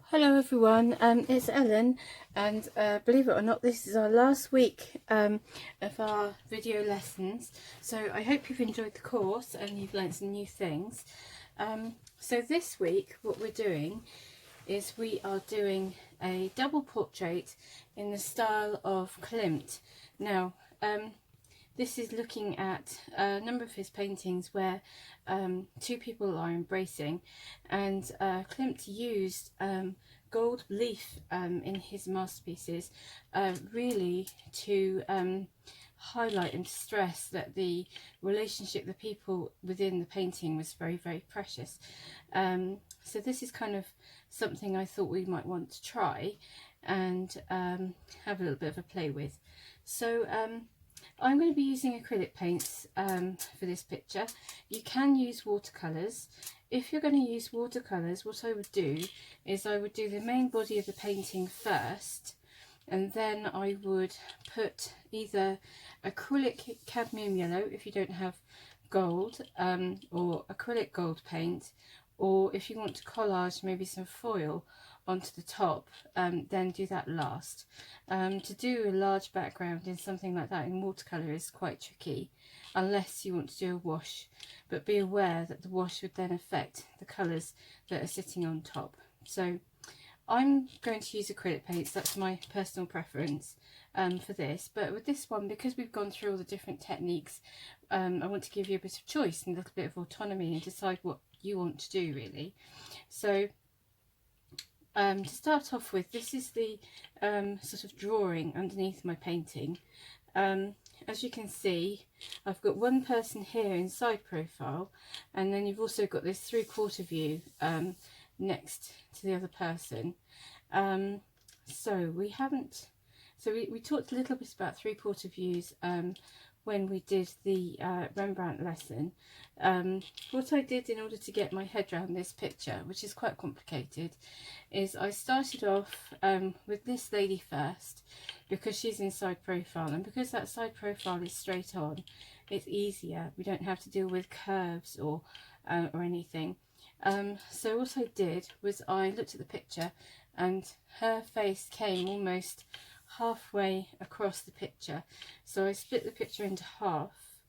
Hello everyone, it's Ellen, and believe it or not, this is our last week of our video lessons. So I hope you've enjoyed the course and you've learnt some new things. So this week what we're doing is we are doing a double portrait in the style of Klimt. Now this is looking at a number of his paintings where two people are embracing, and Klimt used gold leaf in his masterpieces really to highlight and stress that the relationship, the people within the painting was very, very precious. So this is kind of something I thought we might want to try and have a little bit of a play with. So I'm going to be using acrylic paints for this picture. You can use watercolours. If you're going to use watercolours, what I would do is I would do the main body of the painting first, and then I would put either acrylic cadmium yellow if you don't have gold, or acrylic gold paint, or if you want to collage maybe some foil onto the top, then do that last. To do a large background in something like that in watercolour is quite tricky unless you want to do a wash, but be aware that the wash would then affect the colours that are sitting on top. So I'm going to use acrylic paints, that's my personal preference for this, but with this one, because we've gone through all the different techniques, I want to give you a bit of choice and a little bit of autonomy and decide what you want to do really. So to start off with, this is the sort of drawing underneath my painting. As you can see, I've got one person here in side profile, and then you've also got this 3/4 view next to the other person. So we talked a little bit about 3/4 views when we did the Rembrandt lesson. What I did in order to get my head around this picture, which is quite complicated, is I started off with this lady first because she's in side profile, and because that side profile is straight on, it's easier. We don't have to deal with curves or anything. So what I did was I looked at the picture, and her face came almost halfway across the picture, so I split the picture into half,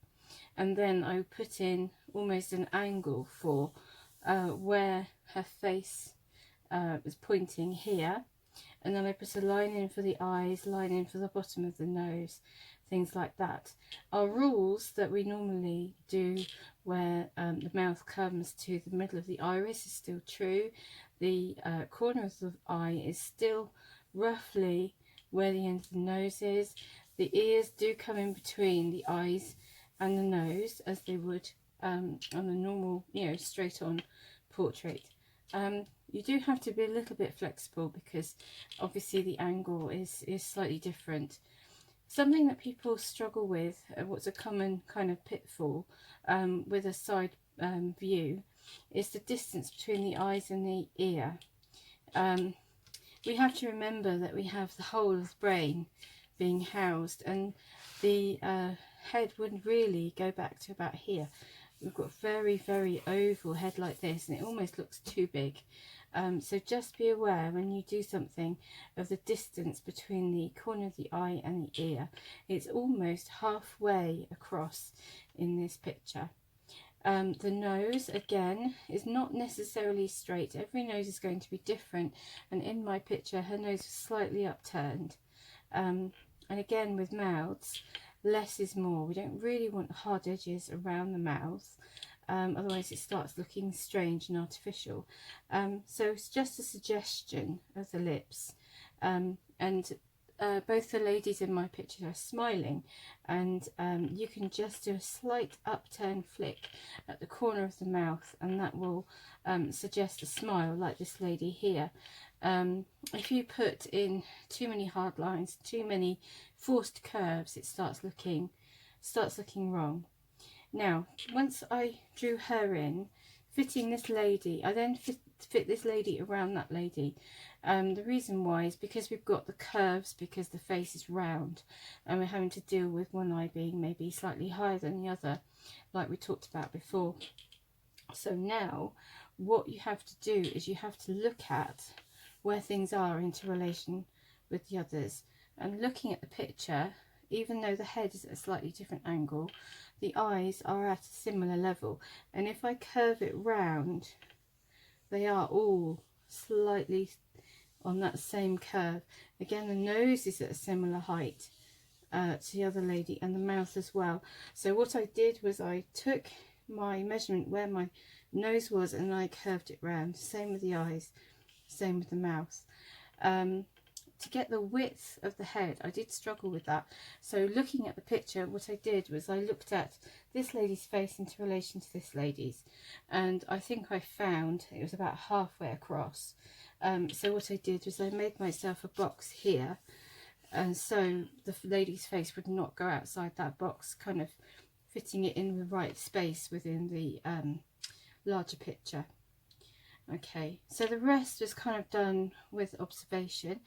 and then I put in almost an angle for where her face was pointing here, and then I put a line in for the eyes, line in for the bottom of the nose, things like that. Our rules that we normally do where the mouth comes to the middle of the iris is still true. The corner of the eye is still roughly where the end of the nose is. The ears do come in between the eyes and the nose, as they would on a normal, straight on portrait. You do have to be a little bit flexible because obviously the angle is slightly different. Something that people struggle with, what's a common kind of pitfall with a side view, is the distance between the eyes and the ear. We have to remember that we have the whole of the brain being housed, and the head wouldn't really go back to about here. We've got a very, very oval head like this, and it almost looks too big. So just be aware when you do something of the distance between the corner of the eye and the ear. It's almost halfway across in this picture. The nose, again, is not necessarily straight. Every nose is going to be different, and in my picture her nose was slightly upturned. And again, with mouths, less is more. We don't really want hard edges around the mouth, otherwise it starts looking strange and artificial. So it's just a suggestion of the lips, and both the ladies in my picture are smiling, and you can just do a slight upturn flick at the corner of the mouth, and that will suggest a smile, like this lady here. If you put in too many hard lines, too many forced curves, it starts looking wrong. Now, once I drew her in, fitting this lady, I then fit this lady around that lady. The reason why is because we've got the curves, because the face is round, and we're having to deal with one eye being maybe slightly higher than the other, like we talked about before. So now what you have to do is you have to look at where things are into relation with the others. And looking at the picture, even though the head is at a slightly different angle, the eyes are at a similar level, and if I curve it round, they are all slightly on that same curve. Again, the nose is at a similar height to the other lady, and the mouth as well. So what I did was I took my measurement where my nose was and I curved it round. Same with the eyes, same with the mouth. To get the width of the head, I did struggle with that. So looking at the picture, what I did was I looked at this lady's face into relation to this lady's, and I think I found it was about halfway across. So what I did was I made myself a box here, and so the lady's face would not go outside that box, kind of fitting it in the right space within the larger picture. Okay, so the rest was kind of done with observation.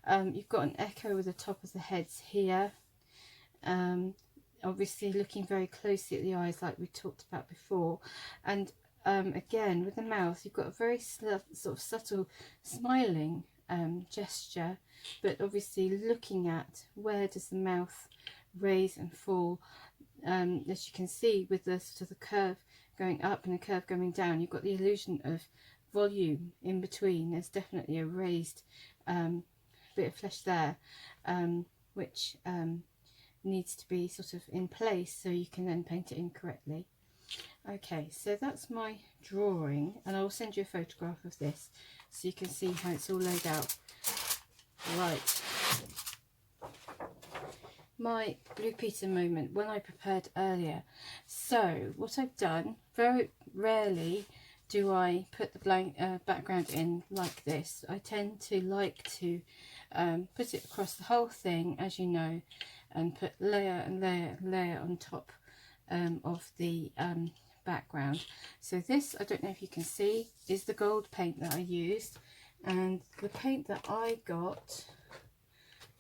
You've got an echo with the top of the heads here. Obviously looking very closely at the eyes like we talked about before. And again, with the mouth, you've got a very sort of subtle smiling gesture, but obviously looking at where does the mouth raise and fall. As you can see with the sort of the curve going up and the curve going down, you've got the illusion of volume in between. There's definitely a raised bit of flesh there, which needs to be sort of in place so you can then paint it in correctly. Okay, so that's my drawing, and I'll send you a photograph of this so you can see how it's all laid out. Right, my Blue Peter moment when I prepared earlier. So what I've done, very rarely do I put the blank background in like this. I tend to like to put it across the whole thing, as you know, and put layer and layer and layer on top of the background. So this, I don't know if you can see, is the gold paint that I used, and the paint that I got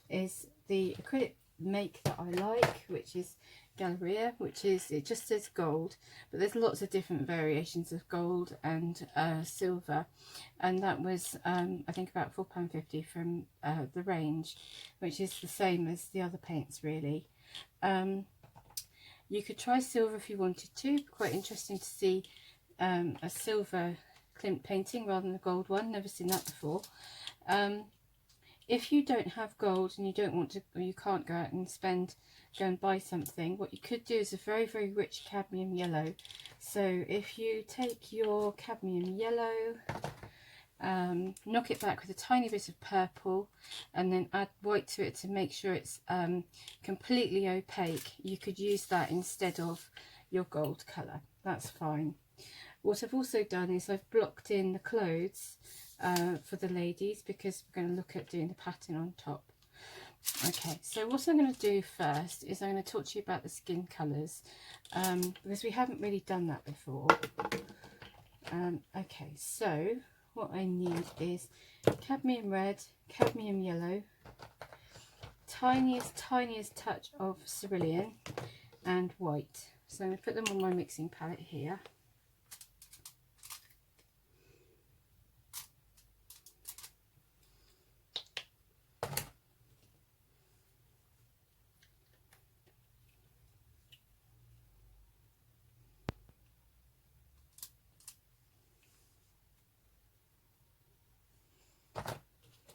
is the acrylic make that I like, which is Galleria, which is, it just says gold, but there's lots of different variations of gold and silver, and that was I think about £4.50 from the range, which is the same as the other paints really. You could try silver if you wanted to. Quite interesting to see a silver Klimt painting rather than a gold one. Never seen that before. If you don't have gold and you don't want to, or you can't go out and go and buy something, what you could do is a very, very rich cadmium yellow. So if you take your cadmium yellow, knock it back with a tiny bit of purple, and then add white to it to make sure it's completely opaque, you could use that instead of your gold colour. That's fine. What I've also done is I've blocked in the clothes for the ladies, because we're going to look at doing the pattern on top. Okay, so what I'm going to do first is I'm going to talk to you about the skin colours, because we haven't really done that before. Okay, so what I need is cadmium red, cadmium yellow, tiniest touch of cerulean, and white. So I'm going to put them on my mixing palette here.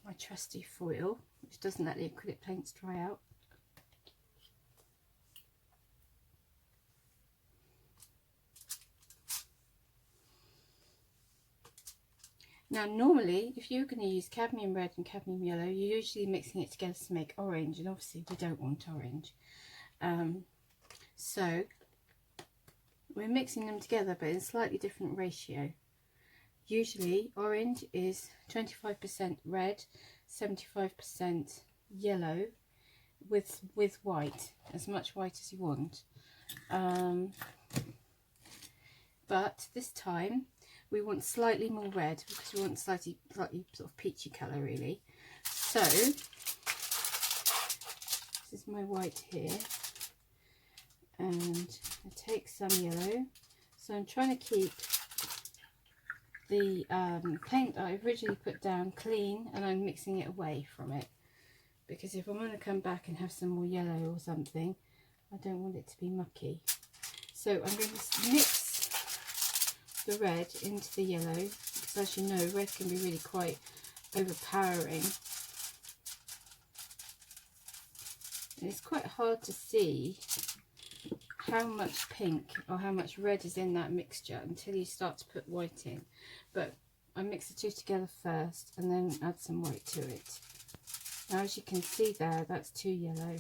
My trusty foil, which doesn't let the acrylic paints dry out. Now normally, if you're going to use cadmium red and cadmium yellow, you're usually mixing it together to make orange, and obviously we don't want orange. So we're mixing them together, but in a slightly different ratio. Usually orange is 25% red, 75% yellow, with white, as much white as you want. But this time we want slightly more red, because we want slightly sort of peachy colour really. So this is my white here, and I take some yellow. So I'm trying to keep the paint that I originally put down clean, and I'm mixing it away from it, because if I'm going to come back and have some more yellow or something, I don't want it to be mucky. So I'm going to mix the red into the yellow, because as you know, red can be really quite overpowering. And it's quite hard to see how much pink or how much red is in that mixture until you start to put white in. But I mix the two together first and then add some white to it. Now, as you can see there, that's too yellow.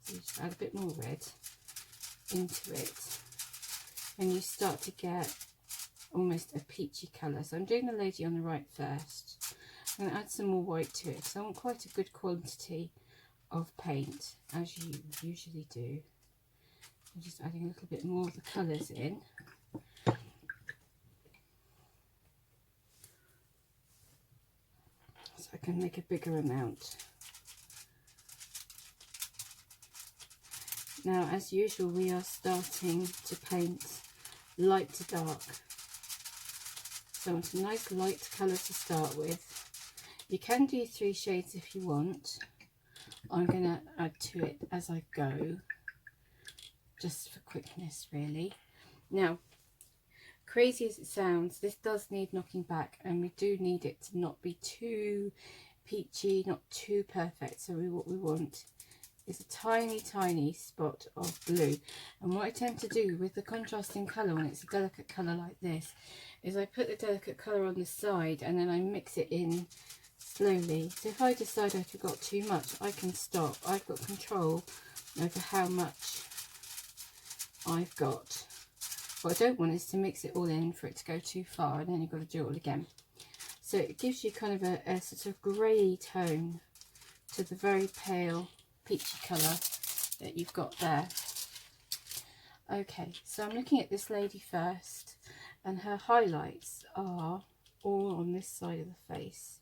So you just add a bit more red into it, and you start to get almost a peachy colour. So I'm doing the lady on the right first. I'm going to add some more white to it, because I want quite a good quantity of paint, as you usually do. I'm just adding a little bit more of the colours in. So I can make a bigger amount. Now, as usual, we are starting to paint light to dark. So I want a nice light colour to start with. You can do 3 shades if you want. I'm going to add to it as I go, just for quickness really. Now, crazy as it sounds, this does need knocking back, and we do need it to not be too peachy, not too perfect. So what we want is a tiny spot of blue. And what I tend to do with the contrasting colour when it's a delicate colour like this is I put the delicate colour on the side and then I mix it in slowly. So if I decide I've got too much, I can stop. I've got control over how much I've got. What I don't want is to mix it all in for it to go too far, and then you've got to do it all again. So it gives you kind of a sort of grey tone to the very pale peachy colour that you've got there. Okay, so I'm looking at this lady first, and her highlights are all on this side of the face,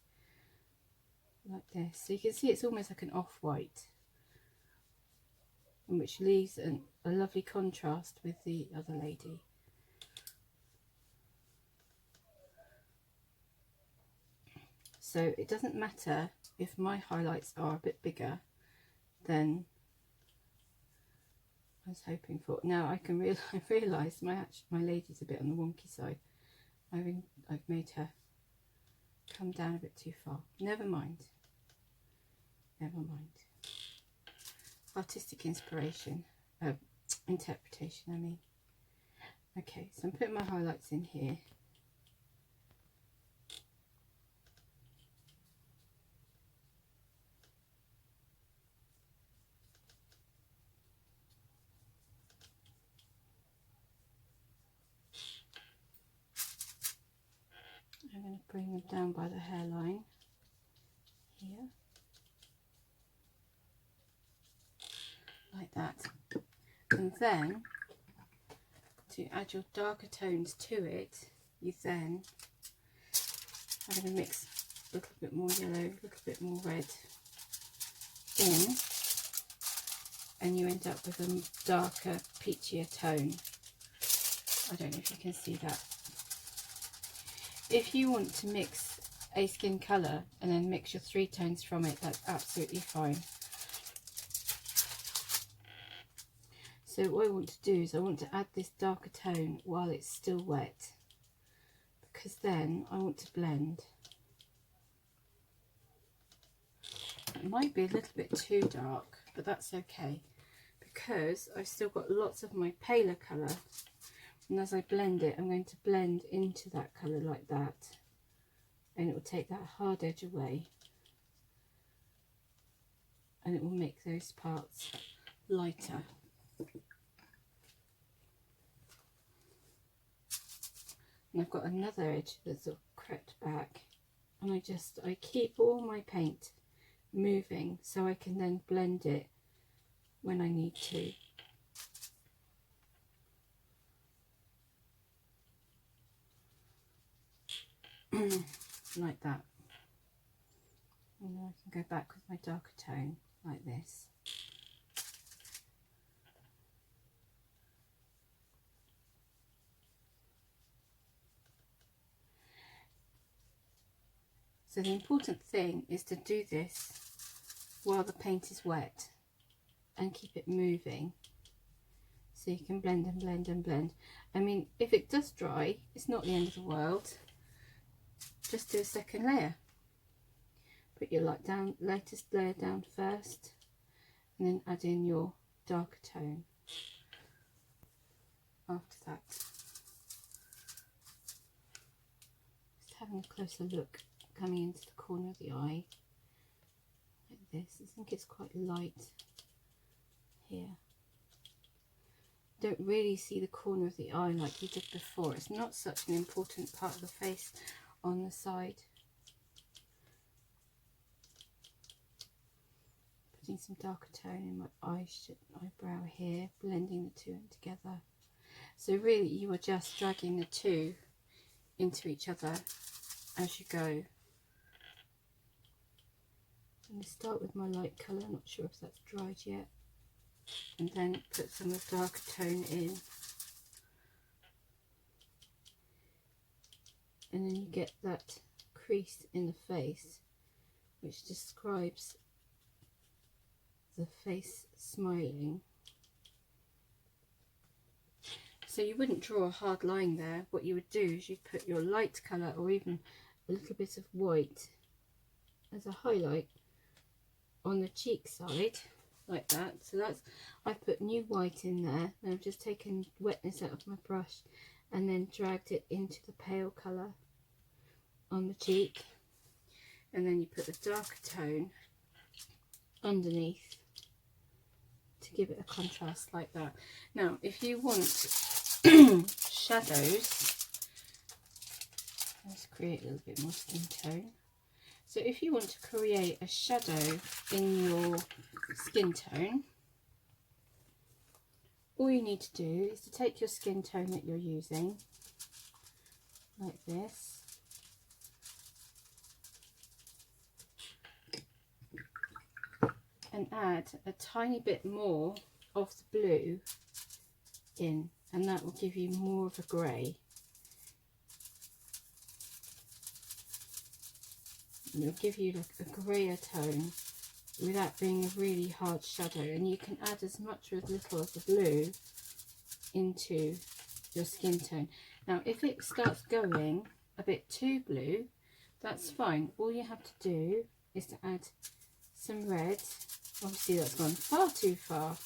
like this. So you can see it's almost like an off-white, which leaves a lovely contrast with the other lady. So it doesn't matter if my highlights are a bit bigger than I was hoping for. Now I can realise my lady's a bit on the wonky side. I've made her come down a bit too far. Never mind. Never mind. Artistic inspiration, interpretation, I mean. Okay, so I'm putting my highlights in here. I'm going to bring them down by the hairline here, like that. And then, to add your darker tones to it, you then are going to mix a little bit more yellow, a little bit more red in, and you end up with a darker, peachier tone. I don't know if you can see that. If you want to mix a skin colour and then mix your 3 tones from it, that's absolutely fine. So what I want to do is I want to add this darker tone while it's still wet, because then I want to blend. It might be a little bit too dark, but that's okay, because I've still got lots of my paler colour, and as I blend it, I'm going to blend into that colour like that, and it will take that hard edge away, and it will make those parts lighter. And I've got another edge that's sort of crept back, and I keep all my paint moving so I can then blend it when I need to. Like that. And then I can go back with my darker tone like this. So the important thing is to do this while the paint is wet and keep it moving, so you can blend and blend and blend. I mean, if it does dry, it's not the end of the world. Just do a second layer. Put your lightest layer down first, and then add in your darker tone after that. Just having a closer look, coming into the corner of the eye like this. I think it's quite light here. Don't really see the corner of the eye like you did before. It's not such an important part of the face on the side. Putting some darker tone in my eyebrow here, blending the two in together. So really you are just dragging the two into each other as you go. I'm going to start with my light colour, I'm not sure if that's dried yet, and then put some of the darker tone in. And then you get that crease in the face, which describes the face smiling. So you wouldn't draw a hard line there. What you would do is you'd put your light colour or even a little bit of white as a highlight on the cheek side, like that. So that's, I've put new white in there, and I've just taken wetness out of my brush and then dragged it into the pale colour on the cheek, and then you put the darker tone underneath to give it a contrast like that. Now if you want shadows, let's create a little bit more skin tone. So if you want to create a shadow in your skin tone, all you need to do is to take your skin tone that you're using, like this, and add a tiny bit more of the blue in, and that will give you more of a grey. It'll give you like a greyer tone without being a really hard shadow, and you can add as much or as little of the blue into your skin tone. Now if it starts going a bit too blue, that's fine. All you have to do is to add some red. Obviously that's gone far too far,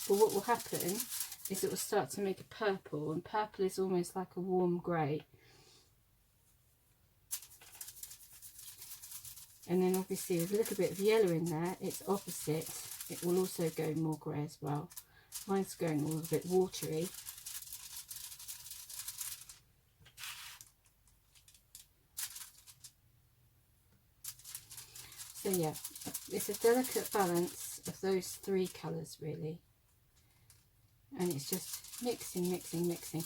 but what will happen is it will start to make a purple, and purple is almost like a warm grey. And then obviously with a little bit of yellow in there, it's opposite. It will also go more grey as well. Mine's going all a bit watery. So yeah, it's a delicate balance of those three colours really. And it's just mixing, mixing, mixing.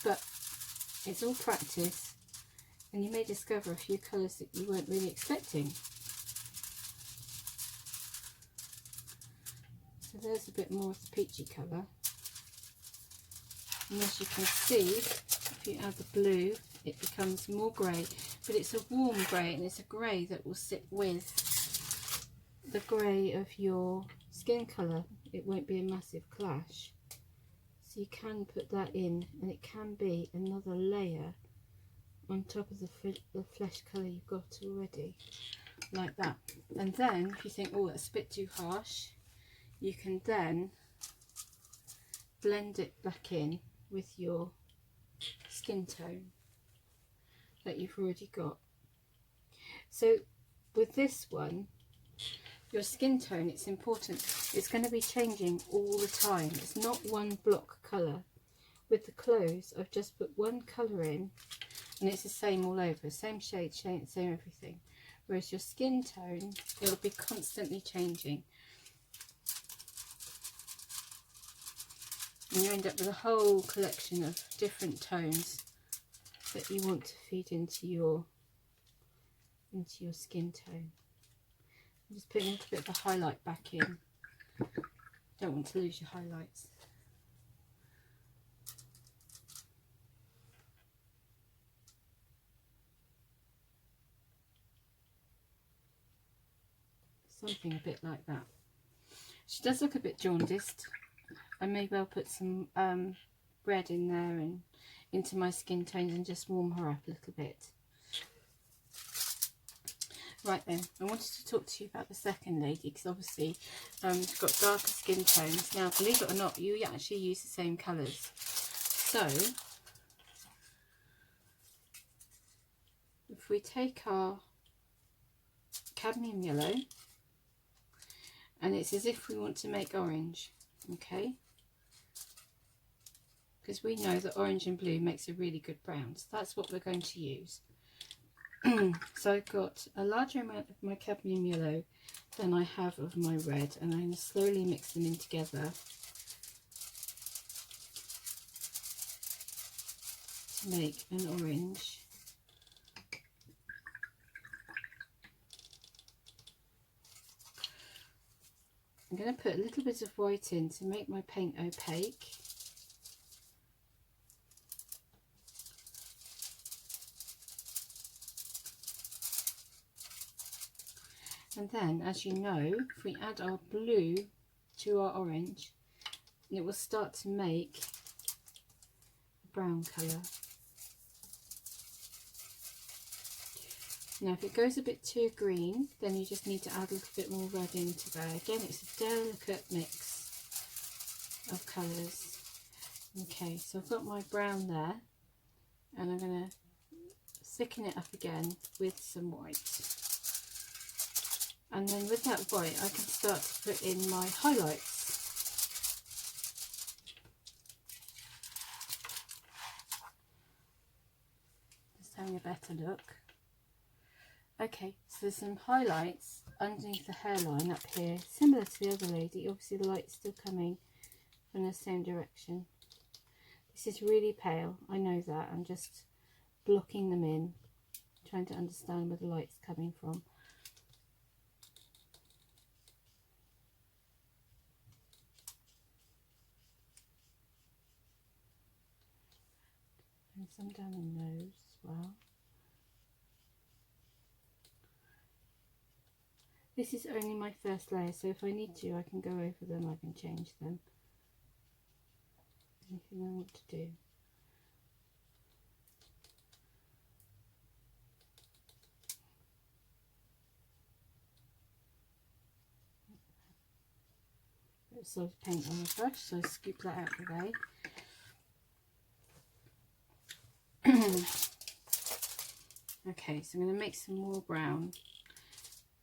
But it's all practice, and you may discover a few colours that you weren't really expecting. So there's a bit more of the peachy colour. And as you can see, if you add the blue, it becomes more grey. But it's a warm grey, and it's a grey that will sit with the grey of your skin colour. It won't be a massive clash. So you can put that in, and it can be another layer on top of the flesh colour you've got already, like that. And then if you think, oh, that's a bit too harsh, you can then blend it back in with your skin tone that you've already got. So with this one, your skin tone, it's important, it's going to be changing all the time. It's not one block colour. With the clothes, I've just put one colour in, and it's the same all over, same shade, same everything. Whereas your skin tone, it'll be constantly changing. And you end up with a whole collection of different tones that you want to feed into your skin tone. I'm just putting a little bit of a highlight back in. Don't want to lose your highlights. something a bit like that. She does look a bit jaundiced. I may well put some red in there and into my skin tones and just warm her up a little bit. Right then, I wanted to talk to you about the second lady, because obviously she's got darker skin tones. Now, believe it or not, you actually use the same colours. So, if we take our cadmium yellow, and it's as if we want to make orange, okay? Because we know that orange and blue makes a really good brown, so that's what we're going to use. So I've got a larger amount of my cadmium yellow than I have of my red, and I'm going to slowly mix them in together to make an orange. I'm going to put a little bit of white in to make my paint opaque. And then, as you know, if we add our blue to our orange, it will start to make a brown colour. Now, if it goes a bit too green, then you just need to add a little bit more red into there. Again, it's a delicate mix of colours. Okay, so I've got my brown there, and I'm going to thicken it up again with some white. And then with that white, I can start to put in my highlights. Just having a better look. Okay, so there's some highlights underneath the hairline up here, similar to the other lady. Obviously the light's still coming from the same direction. This is really pale, I know that. I'm just blocking them in, trying to understand where the light's coming from. And some down the nose as well. This is only my first layer, so if I need to, I can go over them, I can change them. Anything I want to do. Bit of solid paint on the brush, so I scoop that out of the way. Okay, so I'm going to make some more brown.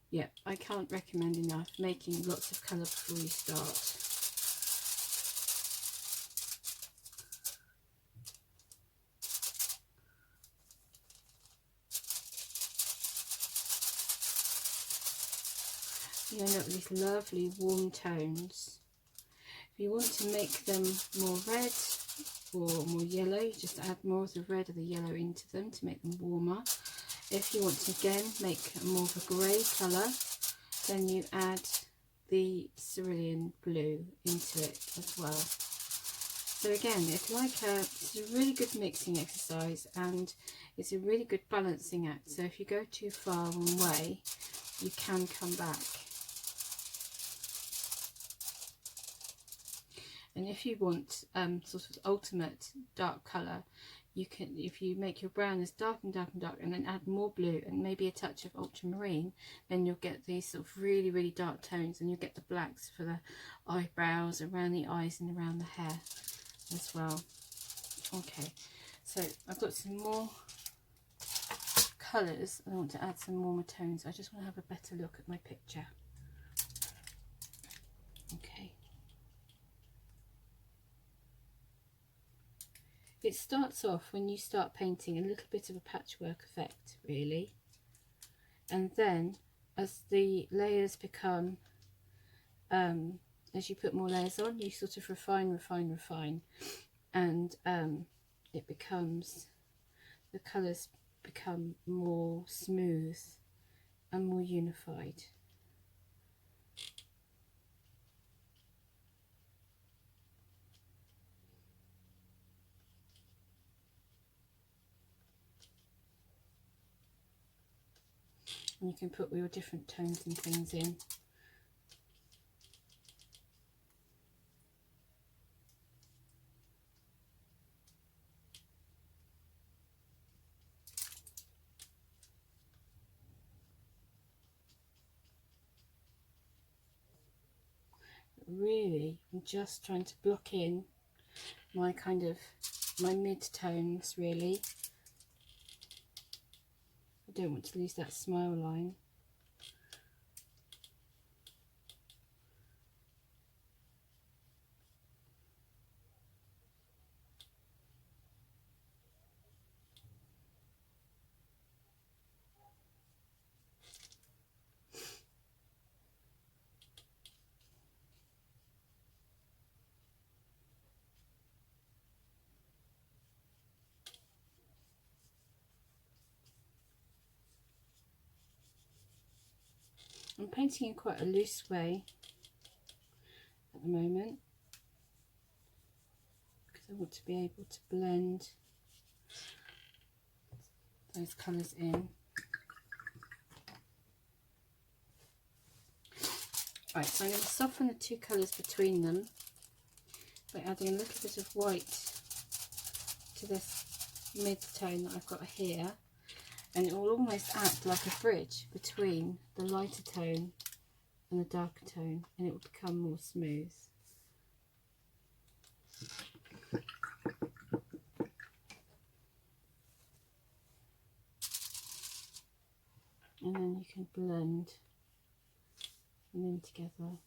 Yeah, I can't recommend enough making lots of colour before you start. You end up with these lovely warm tones. If you want to make them more red or more yellow, you just add more of the red or the yellow into them to make them warmer. If you want to again make more of a grey colour, then you add the cerulean blue into it as well. So again, it's a really good mixing exercise, and it's a really good balancing act. So if you go too far one way, you can come back. And if you want sort of ultimate dark colour, you can, if you make your brown as dark and dark and dark, and then add more blue and maybe a touch of ultramarine, then you'll get these sort of really, really dark tones, and you'll get the blacks for the eyebrows, around the eyes and around the hair as well. Okay, so I've got some more colours. I want to add some warmer tones. I just want to have a better look at my picture. Okay. It starts off, when you start painting, a little bit of a patchwork effect, really. And then, as the layers become, as you put more layers on, you sort of refine, and it becomes, the colours become more smooth and more unified. And you can put your different tones and things in. really I'm just trying to block in my my mid-tones really. I don't want to lose that smile line. I'm painting in quite a loose way at the moment because I want to be able to blend those colours in. Right, so I'm going to soften the two colours between them by adding a little bit of white to this mid-tone that I've got here, and it will almost act like a bridge between the lighter tone and the darker tone, and it will become more smooth. And then you can blend them in together.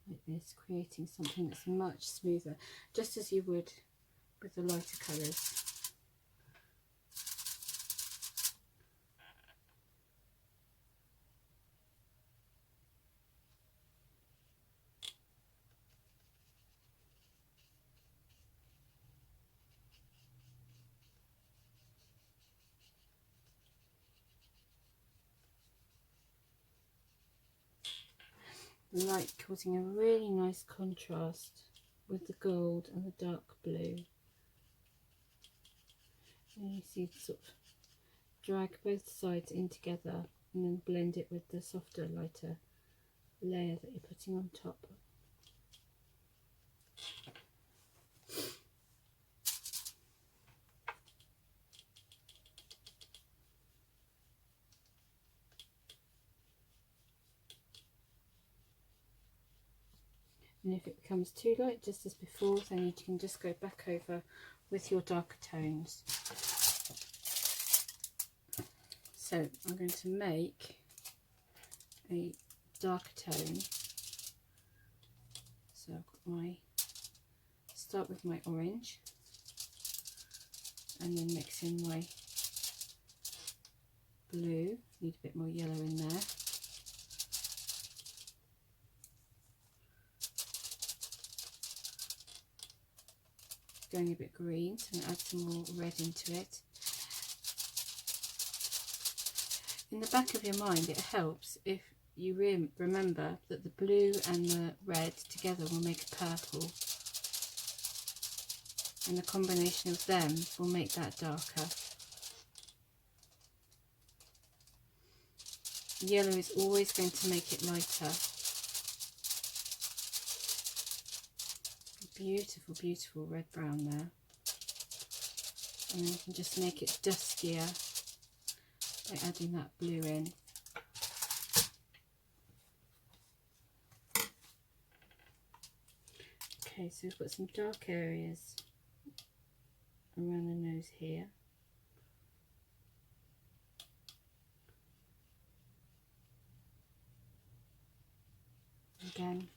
Like this, creating something that's much smoother, just as you would with the lighter colours. The light causing a really nice contrast with the gold and the dark blue. And you see sort of drag both sides in together and then blend it with the softer, lighter layer that you're putting on top. And if it becomes too light, just as before, then you can just go back over with your darker tones. So I'm going to make a darker tone. So I've got my, start with my orange and then mix in my blue. Need a bit more yellow in there. Going a bit green, so I'm going to add some more red into it. In the back of your mind, it helps if you remember that the blue and the red together will make a purple, and the combination of them will make that darker. Yellow is always going to make it lighter. Beautiful, beautiful red brown there. And then you can just make it duskier by adding that blue in. Okay, so we've got some dark areas around the nose here. Again,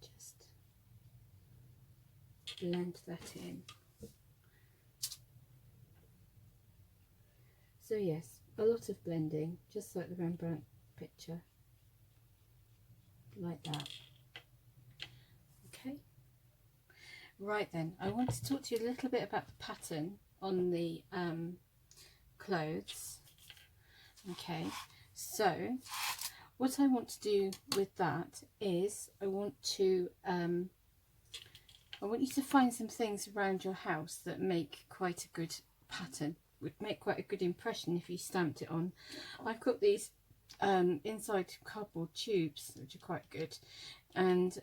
just blend that in. So yes, a lot of blending, just like the Rembrandt picture, like that. Okay. Right then, I want to talk to you a little bit about the pattern on the clothes. Okay, so what I want to do with that is I want you to find some things around your house that make quite a good pattern, would make quite a good impression if you stamped it on. I've got these inside cardboard tubes which are quite good, and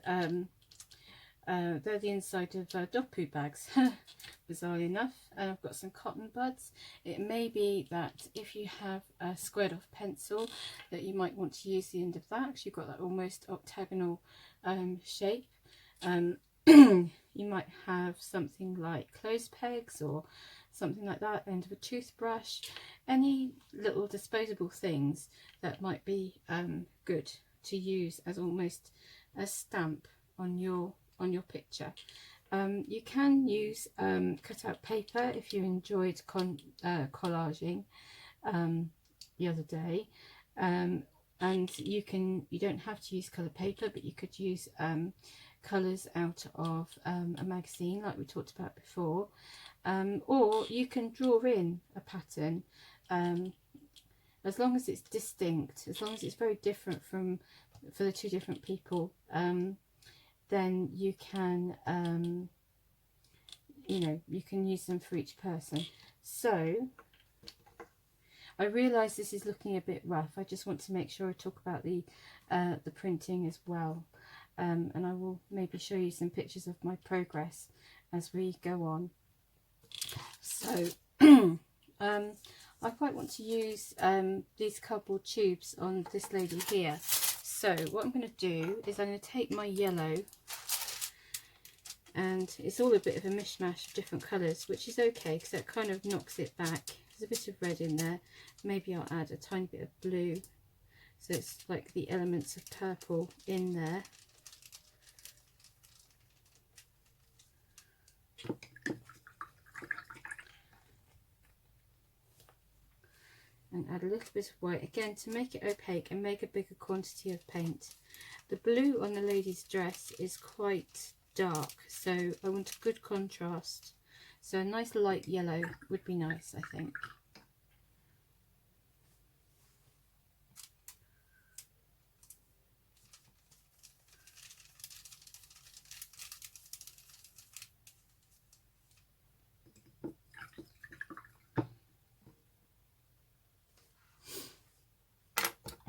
they're the inside of dog poo bags, bizarrely enough. And I've got some cotton buds. It may be that if you have a squared off pencil that you might want to use the end of that, because you've got that almost octagonal shape. You might have something like clothes pegs or something like that, end of a toothbrush, any little disposable things that might be good to use as almost a stamp on your picture. You can use cut out paper if you enjoyed collaging the other day, and you don't have to use colour paper, but you could use colours out of a magazine like we talked about before, or you can draw in a pattern, as long as it's distinct, as long as it's very different for the two different people, then you can you know, you can use them for each person. So I realise this is looking a bit rough. I just want to make sure I talk about the printing as well, and I will maybe show you some pictures of my progress as we go on. So I quite want to use these cardboard tubes on this lady here. So what I'm going to do is I'm going to take my yellow, and it's all a bit of a mishmash of different colours, which is okay because that kind of knocks it back. There's a bit of red in there. Maybe I'll add a tiny bit of blue, so it's like the elements of purple in there. And add a little bit of white again to make it opaque and make a bigger quantity of paint. The blue on the lady's dress is quite dark, so I want a good contrast, so a nice light yellow would be nice, I think.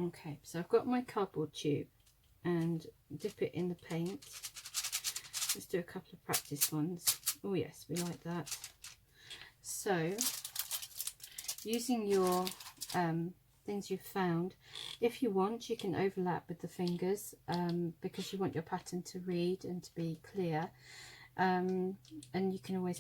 Okay, so I've got my cardboard tube and dip it in the paint. Let's do a couple of practice ones. Oh yes, we like that. So using your things you've found, if you want, you can overlap with the fingers because you want your pattern to read and to be clear, and you can always